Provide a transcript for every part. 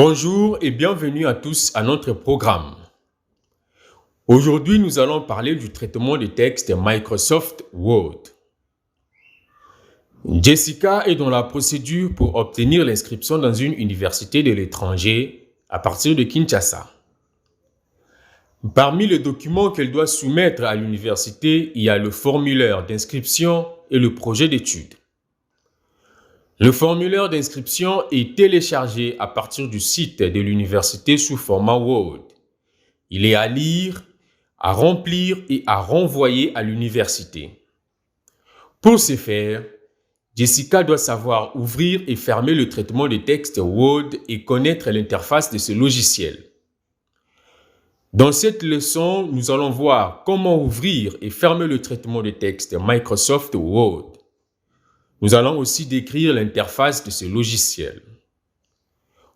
Bonjour et bienvenue à tous à notre programme. Aujourd'hui, nous allons parler du traitement des textes Microsoft Word. Jessica est dans la procédure pour obtenir l'inscription dans une université de l'étranger à partir de Kinshasa. Parmi les documents qu'elle doit soumettre à l'université, il y a le formulaire d'inscription et le projet d'études. Le formulaire d'inscription est téléchargé à partir du site de l'université sous format Word. Il est à lire, à remplir et à renvoyer à l'université. Pour ce faire, Jessica doit savoir ouvrir et fermer le traitement des textes Word et connaître l'interface de ce logiciel. Dans cette leçon, nous allons voir comment ouvrir et fermer le traitement des textes Microsoft Word. Nous allons aussi décrire l'interface de ce logiciel.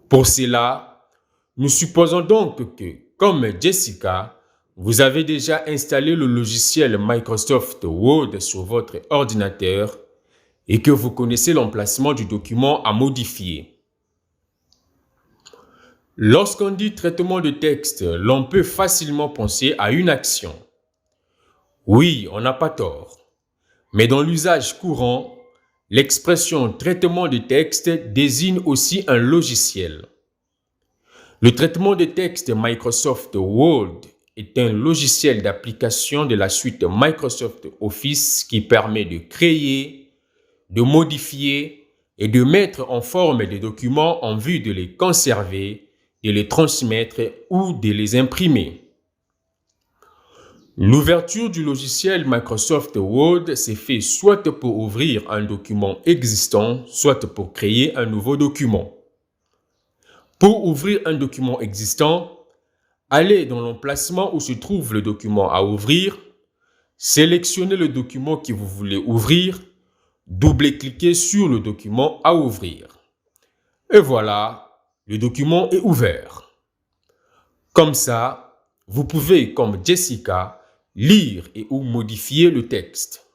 Pour cela, nous supposons donc que, comme Jessica, vous avez déjà installé le logiciel Microsoft Word sur votre ordinateur et que vous connaissez l'emplacement du document à modifier. Lorsqu'on dit traitement de texte, l'on peut facilement penser à une action. Oui, on n'a pas tort. Mais dans l'usage courant, l'expression traitement de texte désigne aussi un logiciel. Le traitement de texte Microsoft Word est un logiciel d'application de la suite Microsoft Office qui permet de créer, de modifier et de mettre en forme des documents en vue de les conserver, de les transmettre ou de les imprimer. L'ouverture du logiciel Microsoft Word s'est fait soit pour ouvrir un document existant, soit pour créer un nouveau document. Pour ouvrir un document existant, allez dans l'emplacement où se trouve le document à ouvrir, sélectionnez le document que vous voulez ouvrir, double-cliquez sur le document à ouvrir. Et voilà, le document est ouvert. Comme ça, vous pouvez, comme Jessica, lire et ou modifier le texte.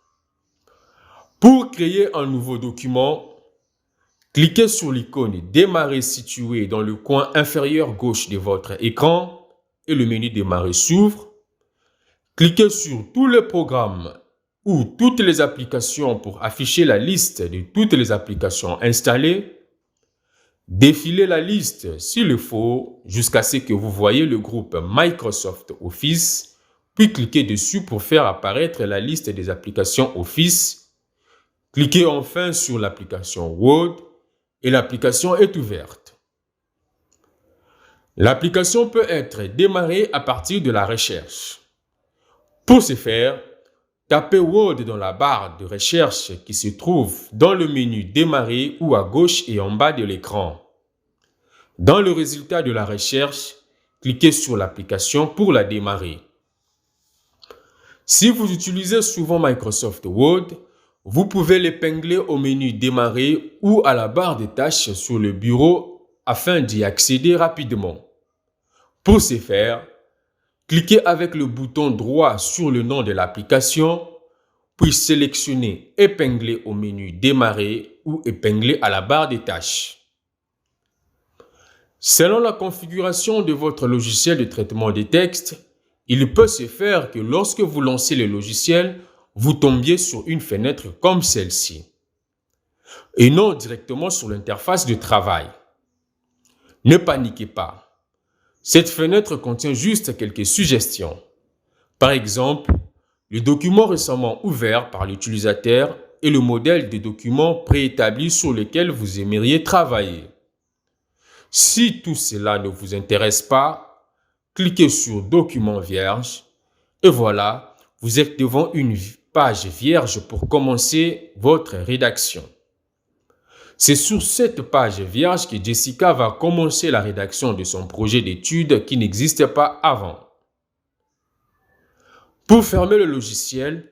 Pour créer un nouveau document, cliquez sur l'icône Démarrer située dans le coin inférieur gauche de votre écran et le menu Démarrer s'ouvre. Cliquez sur tous les programmes ou toutes les applications pour afficher la liste de toutes les applications installées. Défilez la liste s'il le faut jusqu'à ce que vous voyez le groupe Microsoft Office, puis cliquez dessus pour faire apparaître la liste des applications Office. Cliquez enfin sur l'application Word et l'application est ouverte. L'application peut être démarrée à partir de la recherche. Pour ce faire, tapez Word dans la barre de recherche qui se trouve dans le menu Démarrer ou à gauche et en bas de l'écran. Dans le résultat de la recherche, cliquez sur l'application pour la démarrer. Si vous utilisez souvent Microsoft Word, vous pouvez l'épingler au menu Démarrer ou à la barre des tâches sur le bureau afin d'y accéder rapidement. Pour ce faire, cliquez avec le bouton droit sur le nom de l'application, puis sélectionnez Épingler au menu Démarrer ou Épingler à la barre des tâches. Selon la configuration de votre logiciel de traitement des textes, il peut se faire que lorsque vous lancez le logiciel, vous tombiez sur une fenêtre comme celle-ci, et non directement sur l'interface de travail. Ne paniquez pas. Cette fenêtre contient juste quelques suggestions. Par exemple, le document récemment ouvert par l'utilisateur et le modèle de document préétabli sur lequel vous aimeriez travailler. Si tout cela ne vous intéresse pas, cliquez sur Document vierge et voilà, vous êtes devant une page vierge pour commencer votre rédaction. C'est sur cette page vierge que Jessica va commencer la rédaction de son projet d'étude qui n'existe pas avant. Pour fermer le logiciel,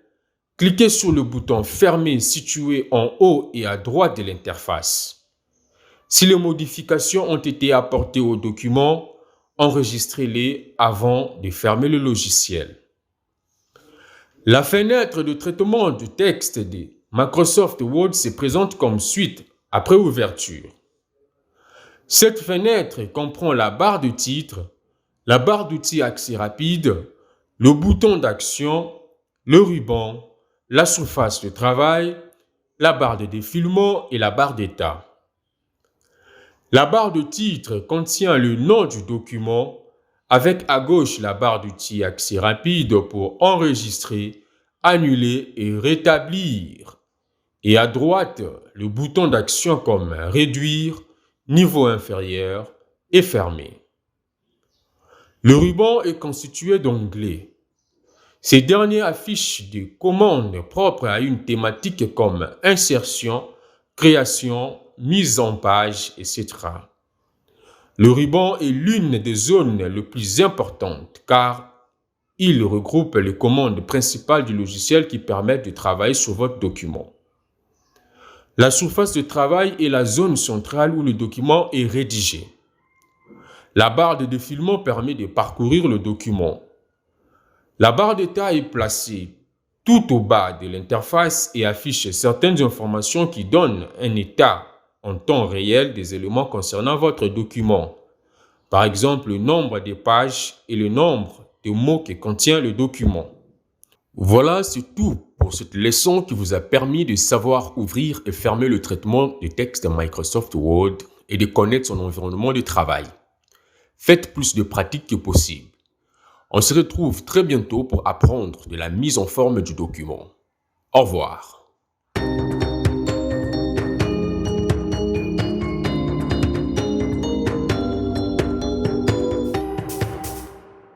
cliquez sur le bouton Fermer situé en haut et à droite de l'interface. Si les modifications ont été apportées au document, enregistrez-les avant de fermer le logiciel. La fenêtre de traitement du texte de Microsoft Word se présente comme suite après ouverture. Cette fenêtre comprend la barre de titre, la barre d'outils accès rapide, le bouton d'action, le ruban, la surface de travail, la barre de défilement et la barre d'état. La barre de titre contient le nom du document avec à gauche la barre d'outils accès rapide pour enregistrer, annuler et rétablir. Et à droite, le bouton d'action comme réduire, niveau inférieur et fermer. Le ruban est constitué d'onglets. Ces derniers affichent des commandes propres à une thématique comme insertion, création, mise en page, etc. Le ruban est l'une des zones les plus importantes car il regroupe les commandes principales du logiciel qui permettent de travailler sur votre document. La surface de travail est la zone centrale où le document est rédigé. La barre de défilement permet de parcourir le document. La barre d'état est placée tout au bas de l'interface et affiche certaines informations qui donnent un état en temps réel des éléments concernant votre document. Par exemple, le nombre de pages et le nombre de mots que contient le document. Voilà, c'est tout pour cette leçon qui vous a permis de savoir ouvrir et fermer le traitement de texte Microsoft Word et de connaître son environnement de travail. Faites plus de pratiques que possible. On se retrouve très bientôt pour apprendre de la mise en forme du document. Au revoir.